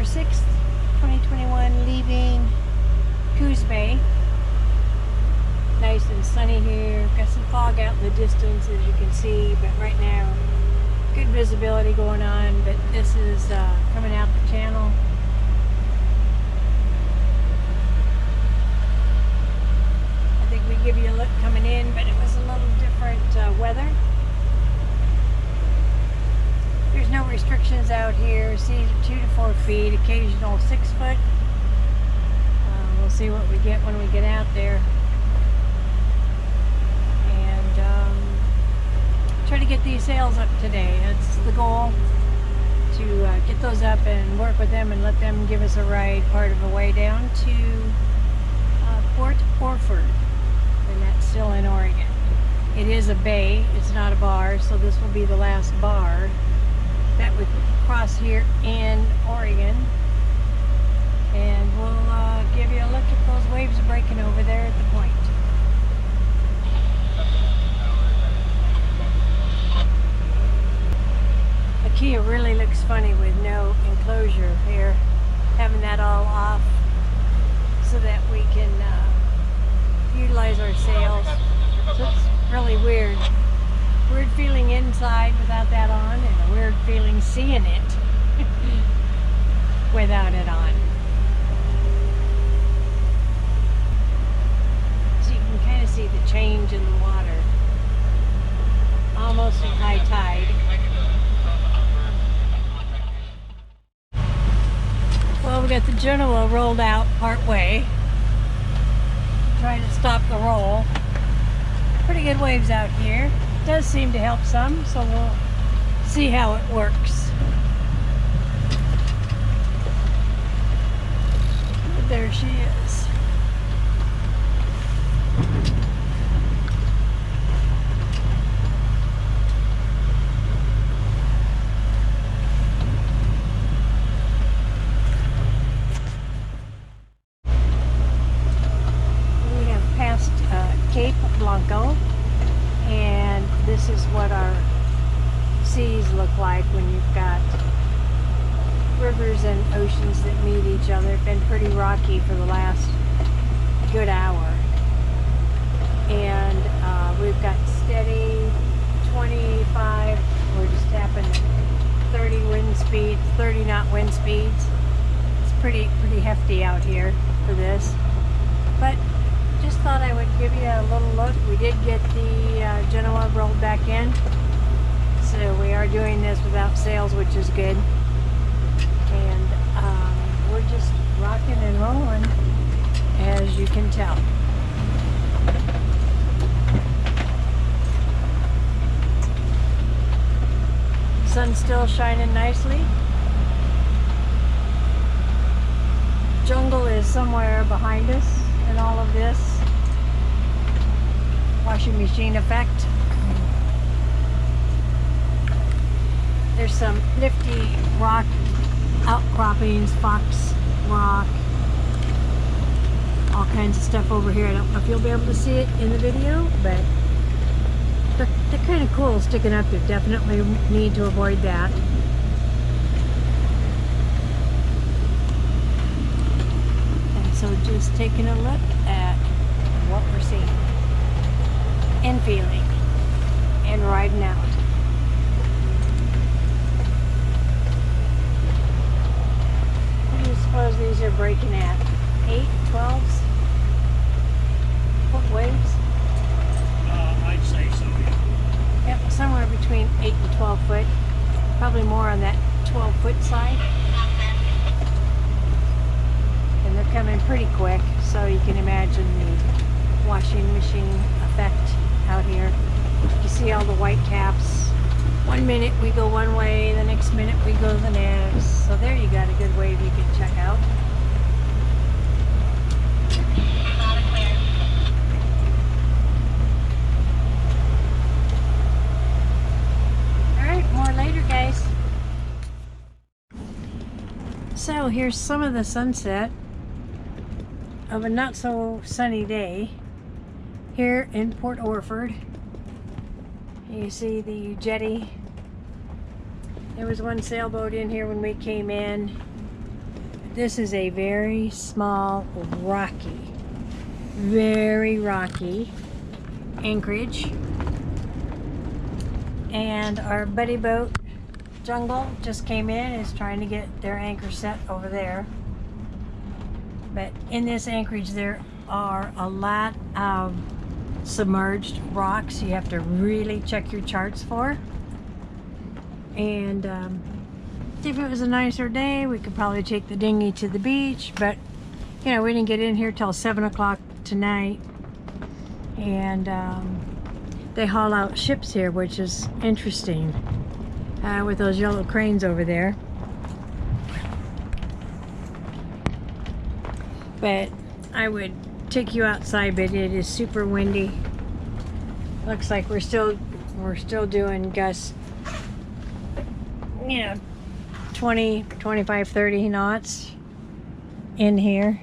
October 6th, 2021, leaving Coos Bay. Nice and sunny here. Got some fog out in the distance, as you can see, but right now good visibility going on. But this is coming out the channel. I think we give you a look coming in, but it was a little different weather. There's no restrictions out here. Seas are 2 to 4 feet, occasional 6 foot. We'll see what we get when we get out there. Try to get these sails up today. That's the goal, to get those up and work with them and let them give us a ride part of the way down to Port Orford, and that's still in Oregon. It is a bay, it's not a bar, so this will be the last bar that we cross here in Oregon, and we'll give you a look at those waves breaking over there at the point. Kia really looks funny with no enclosure here, having that all off so that we can utilize our sails. So it's really weird. Weird feeling inside without that on, and a weird feeling seeing it without it on. So you can kind of see the change in the water, almost at high tide. Well, we got the Genoa rolled out part way, trying to stop the roll. Pretty good waves out here. Does seem to help some, so we'll see how it works. But there she is. And this is what our seas look like when you've got rivers and oceans that meet each other. It's been pretty rocky for the last good hour, and we've got steady 25, we're just tapping 30 wind speeds, 30 knot wind speeds. It's pretty hefty out here for this, but just thought I would give you a little look. We did get the Genoa rolled back in, so we are doing this without sails, which is good. And we're just rocking and rolling, as you can tell. Sun's still shining nicely. Jungle is somewhere behind us in all of this. Washing machine effect. There's some nifty rock outcroppings, fox rock, all kinds of stuff over here. I don't know if you'll be able to see it in the video, but they're kind of cool sticking up there. Definitely need to avoid that. And so just taking a look at what we're seeing and feeling and riding out. What do you suppose these are breaking at? 8, 12s? Foot waves? I'd say so, yeah. Yep, somewhere between 8 and 12 foot. Probably more on that 12 foot side. And they're coming pretty quick, so you can imagine the washing machine effect out here. You see all the white caps. One minute we go one way, the next minute we go the next. So there you got a good wave you can check out. Alright, more later, guys. So here's some of the sunset of a not so sunny day here in Port Orford. You see the jetty. There was one sailboat in here when we came in. this is a very small, very rocky anchorage. And our buddy boat, Jungle, just came in, is trying to get their anchor set over there. But in this anchorage, there are a lot of submerged rocks you have to really check your charts for. And if it was a nicer day, we could probably take the dinghy to the beach, but you know, we didn't get in here till 7 o'clock tonight. And they haul out ships here, which is interesting, with those yellow cranes over there. But I would take you outside, but it is super windy. Looks like we're still doing gusts, you know, 20, 25, 30 knots in here.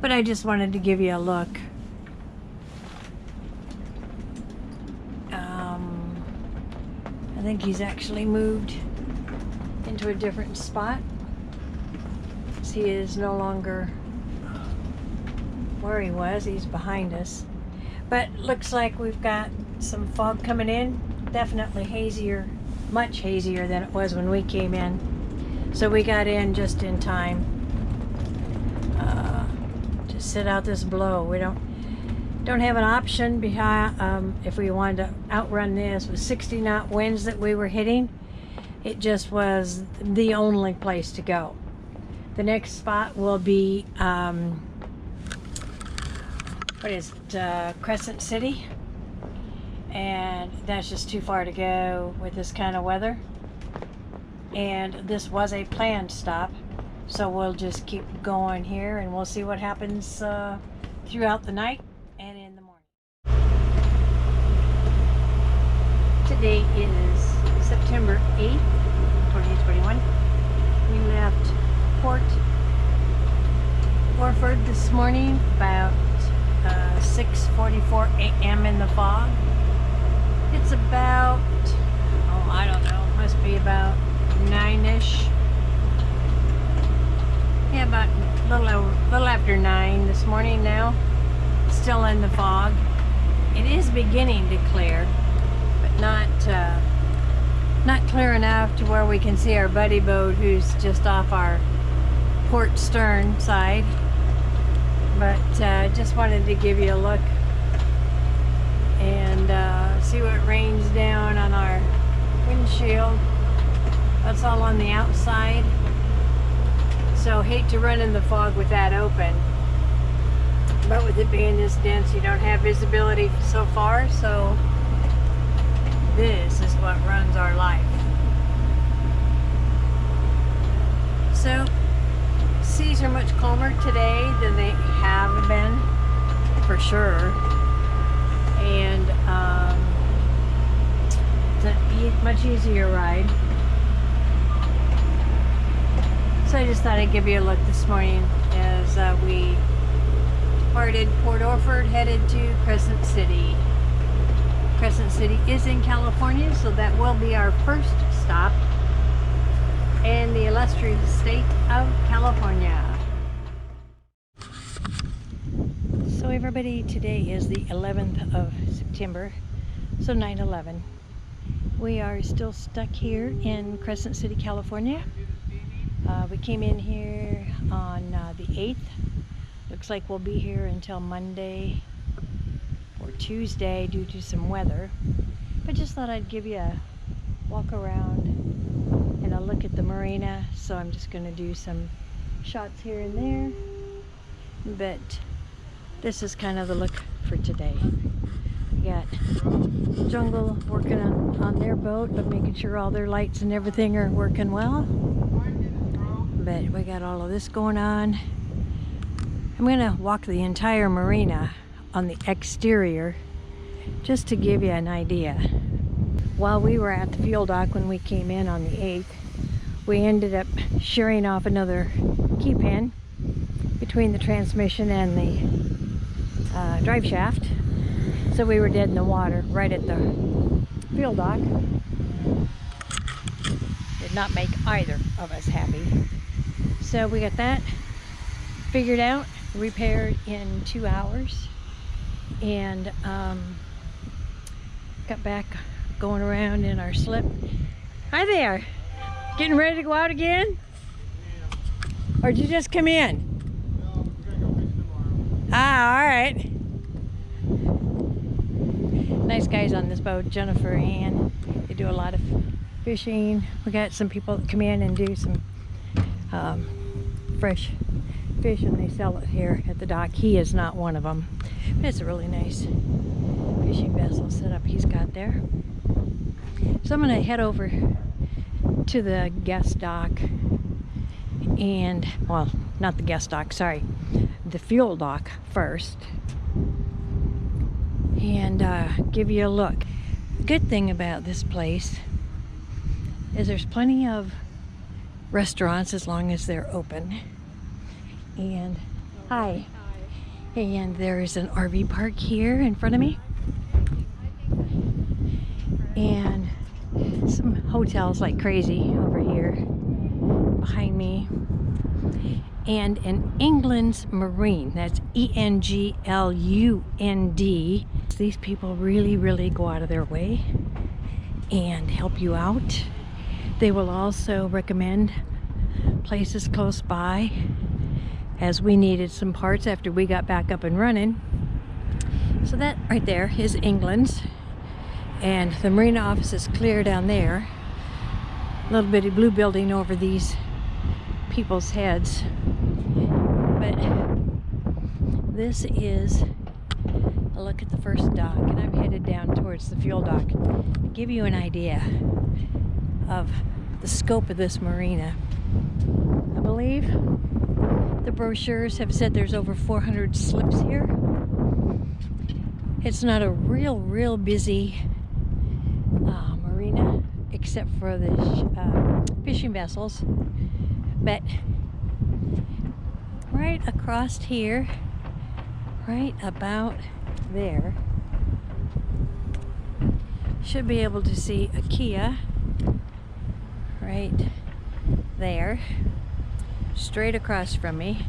But I just wanted to give you a look. I think he's actually moved into a different spot. He is no longer where he was. He's behind us. But looks like we've got some fog coming in. Definitely hazier, much hazier than it was when we came in. So we got in just in time to sit out this blow. We don't have an option behind, if we wanted to outrun this. With 60 knot winds that we were hitting, it just was the only place to go. The next spot will be what is it, Crescent City, and that's just too far to go with this kind of weather. And this was a planned stop, so we'll just keep going here and we'll see what happens throughout the night and in the morning. Today is September 8th, 2021. We left Port Orford this morning about 6:44 a.m. in the fog. It's about, oh, I don't know, must be about 9-ish. Yeah, about a little after 9 this morning now. Still in the fog. It is beginning to clear, but not clear enough to where we can see our buddy boat, who's just off our port stern side. But just wanted to give you a look and see what rains down on our windshield. That's all on the outside. So hate to run in the fog with that open. But with it being this dense, you don't have visibility so far. So this is what runs our life. So seas are much calmer today than they have been, for sure. And it's a much easier ride. So I just thought I'd give you a look this morning as we departed Port Orford, headed to Crescent City. Crescent City is in California, so that will be our first stop in the illustrious state of California. So everybody, today is the 11th of September, so 9/11. We are still stuck here in Crescent City, California. We came in here on the 8th. Looks like we'll be here until Monday or Tuesday due to some weather. But just thought I'd give you a walk around and a look at the marina. So I'm just going to do some shots here and there. But this is kind of the look for today. We got Jungle working on their boat, but making sure all their lights and everything are working well. But we got all of this going on. I'm going to walk the entire marina on the exterior just to give you an idea. While we were at the fuel dock when we came in on the 8th, we ended up shearing off another key pin between the transmission and the drive shaft. So we were dead in the water right at the fuel dock. Did not make either of us happy. So we got that figured out, repaired in 2 hours, and got back going around in our slip. Hi there. Getting ready to go out again? Or did you just come in? No, we're gonna go fishing tomorrow. Ah, all right. Nice guys on this boat, Jennifer and Ann. They do a lot of fishing. We got some people that come in and do some fresh fish, and they sell it here at the dock. He is not one of them, but it's a really nice fishing vessel setup he's got there. So I'm gonna head over to the guest dock, and well, not the guest dock, sorry, the fuel dock first, and give you a look. Good thing about this place is there's plenty of restaurants as long as they're open, and hi, and there's an RV park here in front of me, and some hotels like crazy over here behind me, and an England's Marine. That's E-N-G-L-U-N-D. These people really go out of their way and help you out. They will also recommend places close by, as we needed some parts after we got back up and running. So that right there is England's, and the marina office is clear down there. Little bitty blue building over these people's heads. But this is a look at the first dock, and I'm headed down towards the fuel dock to give you an idea of the scope of this marina. I believe the brochures have said there's over 400 slips here. It's not a real busy marina, except for the fishing vessels, but right across here, right about there, should be able to see a Kia right there, straight across from me.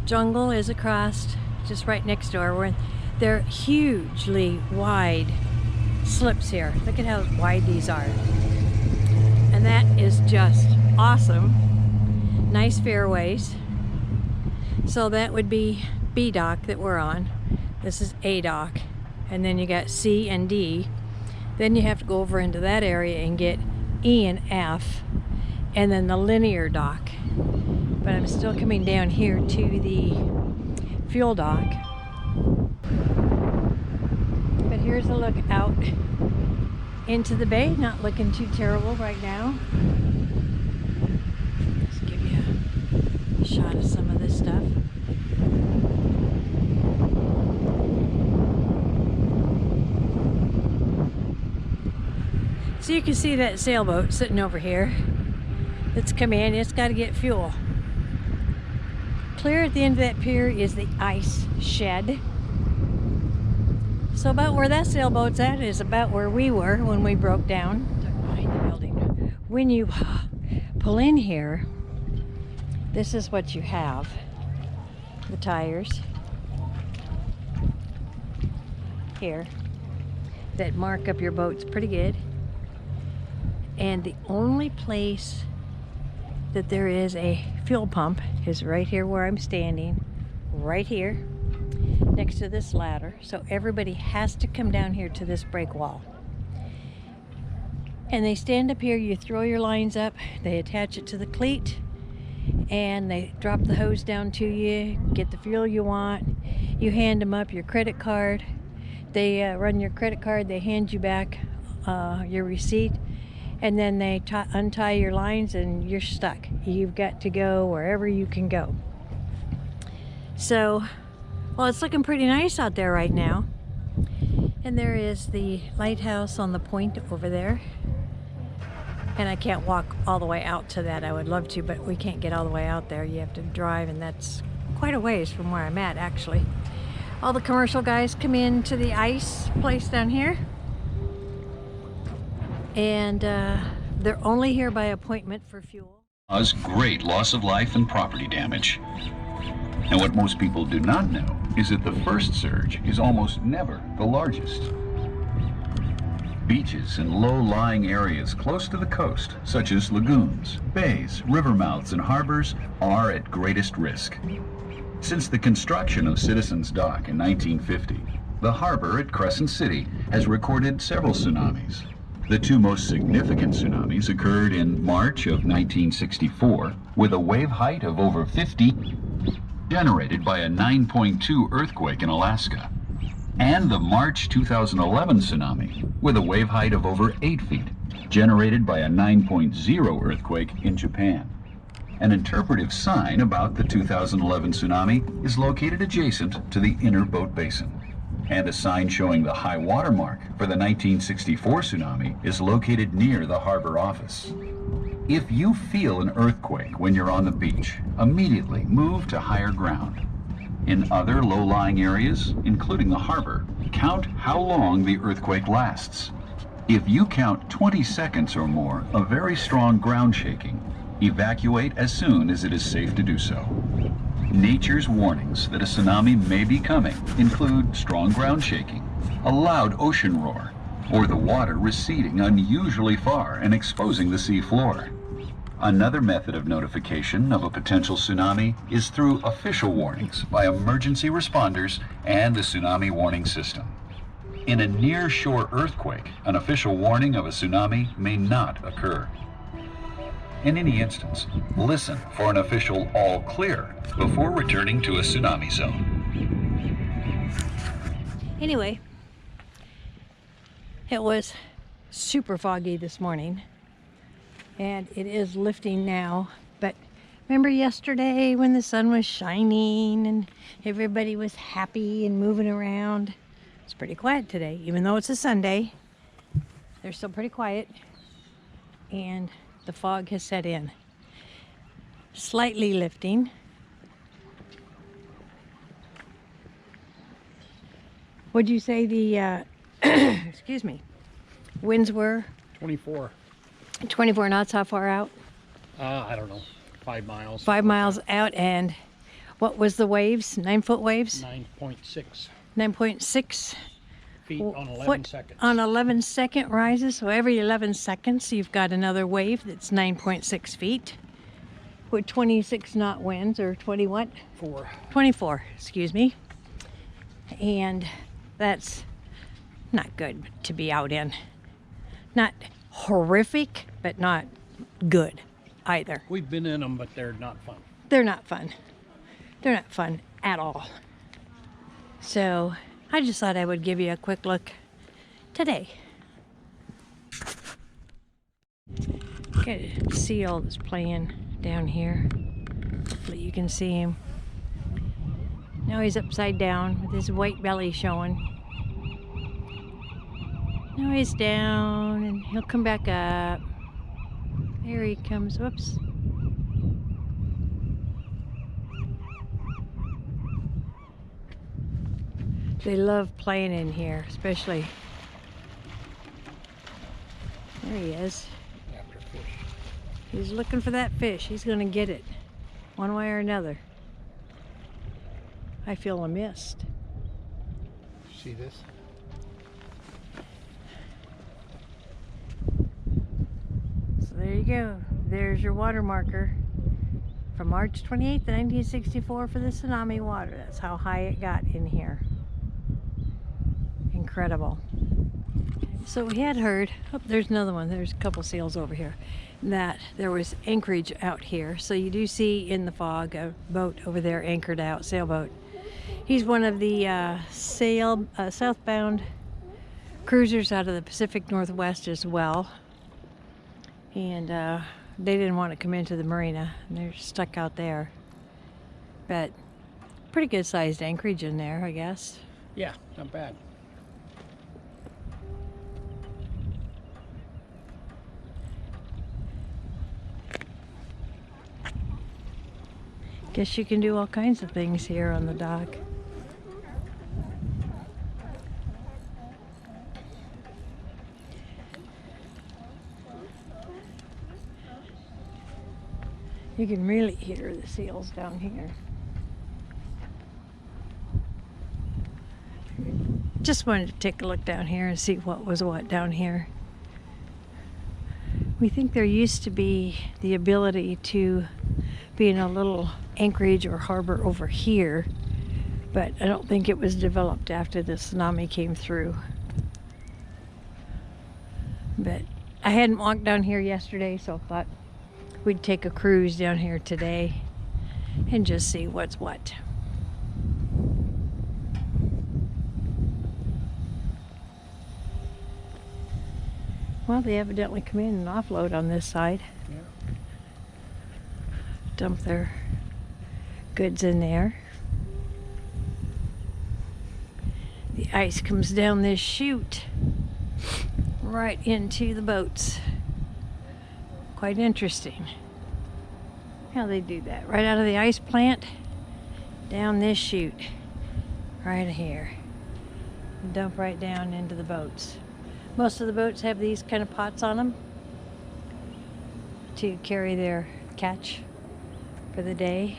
Jungle is across, just right next door. They're hugely wide slips here. Look at how wide these are. And that is just awesome. Nice fairways. So that would be B dock that we're on. This is A dock. And then you got C and D. Then you have to go over into that area and get E and F. And then the linear dock. But I'm still coming down here to the fuel dock. But here's a look out into the bay. Not looking too terrible right now. Let's give you a shot of some of this stuff. So you can see that sailboat sitting over here. It's come in, it's got to get fuel. Clear at the end of that pier is the ice shed. So about where that sailboat's at is about where we were when we broke down. Behind the building. When you pull in here, this is what you have. The tires here that mark up your boats pretty good. And the only place that there is a fuel pump is right here where I'm standing, right here next to this ladder. So everybody has to come down here to this break wall, and they stand up here. You throw your lines up, they attach it to the cleat, and they drop the hose down to you, get the fuel you want, you hand them up your credit card, they run your credit card, they hand you back your receipt, and then they untie your lines and you're stuck. You've got to go wherever you can go. So, well, it's looking pretty nice out there right now. And there is the lighthouse on the point over there. And I can't walk all the way out to that. I would love to, but we can't get all the way out there. You have to drive, and that's quite a ways from where I'm at, actually. All the commercial guys come in to the ice place down here. And they're only here by appointment for fuel. cause great loss of life and property damage. And what most people do not know is that the first surge is almost never the largest. Beaches and low-lying areas close to the coast, such as lagoons, bays, river mouths, and harbors, are at greatest risk. Since the construction of Citizens Dock in 1950, the harbor at Crescent City has recorded several tsunamis. The two most significant tsunamis occurred in March of 1964, with a wave height of over 50, generated by a 9.2 earthquake in Alaska, and the March 2011 tsunami, with a wave height of over 8 feet, generated by a 9.0 earthquake in Japan. An interpretive sign about the 2011 tsunami is located adjacent to the inner boat basin, and a sign showing the high water mark for the 1964 tsunami is located near the harbor office. If you feel an earthquake when you're on the beach, immediately move to higher ground. In other low-lying areas, including the harbor, count how long the earthquake lasts. If you count 20 seconds or more of very strong ground shaking, evacuate as soon as it is safe to do so. Nature's warnings that a tsunami may be coming include strong ground shaking, a loud ocean roar, or the water receding unusually far and exposing the sea floor. Another method of notification of a potential tsunami is through official warnings by emergency responders and the tsunami warning system. In a near-shore earthquake, an official warning of a tsunami may not occur. In any instance, listen for an official all clear before returning to a tsunami zone. Anyway, it was super foggy this morning, and it is lifting now. But remember yesterday when the sun was shining and everybody was happy and moving around? It's pretty quiet today, even though it's a Sunday. They're still pretty quiet, and the fog has set in. Slightly lifting. What'd you say the excuse me, winds were? 24. 24 knots. How far out? I don't know. 5 miles. 5 miles out. And what was the waves? 9-foot waves? 9.6 9.6 feet on 11 foot seconds. on 11-second rises. So every 11 seconds you've got another wave that's 9.6 feet with 26 knot winds, or 20 what? 24, excuse me. And that's not good to be out in. Not horrific, but not good either. We've been in them, but they're not fun. They're not fun. They're not fun at all. So I just thought I would give you a quick look today. Got a seal that's playing down here. Hopefully you can see him. Now he's upside down with his white belly showing. Now he's down and he'll come back up. There he comes. Whoops. They love playing in here, especially. There he is. After fish. He's looking for that fish. He's going to get it one way or another. I feel a mist. See this? So there you go. There's your water marker from March 28th, 1964 for the tsunami water. That's how high it got in here. Incredible. So we had heard, oh, there's another one. There's a couple sails over here. That there was anchorage out here. So you do see in the fog a boat over there anchored out, sailboat. He's one of the southbound cruisers out of the Pacific Northwest as well. And they didn't want to come into the marina, and they're stuck out there. But pretty good sized anchorage in there, I guess. Yeah, not bad. Guess you can do all kinds of things here on the dock. You can really hear the seals down here. Just wanted to take a look down here and see what was what down here. We think there used to be the ability to be in a little anchorage or harbor over here, but I don't think it was developed after the tsunami came through. But I hadn't walked down here yesterday, so I thought we'd take a cruise down here today and just see what's what. Well, they evidently come in and offload on this side. Yeah. Dump their goods in there. The ice comes down this chute right into the boats. Quite interesting how they do that. Right out of the ice plant, down this chute, right here. Dump right down into the boats. Most of the boats have these kind of pots on them to carry their catch for the day.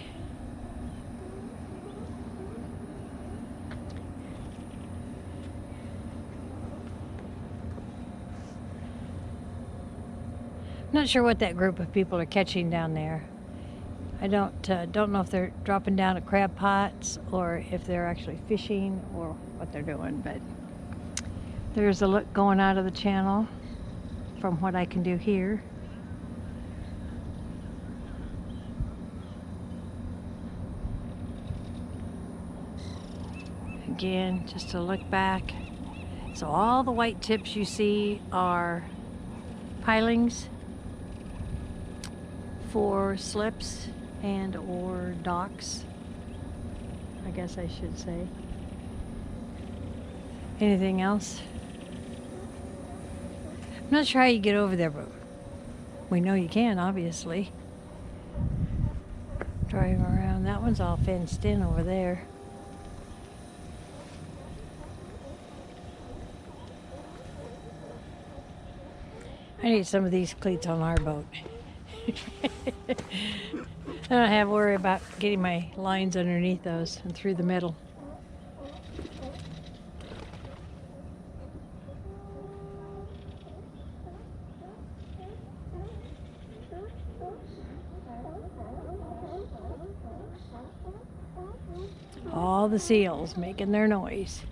I'm not sure what that group of people are catching down there. I don't know if they're dropping down at crab pots or if they're actually fishing or what they're doing, but there's a look going out of the channel from what I can do here. Again, just to look back. So all the white tips you see are pilings for slips and or docks, I guess I should say. Anything else? I'm not sure how you get over there, but we know you can, obviously. Drive around. That one's all fenced in over there. I need some of these cleats on our boat. I don't have to worry about getting my lines underneath those and through the middle. All the seals making their noise.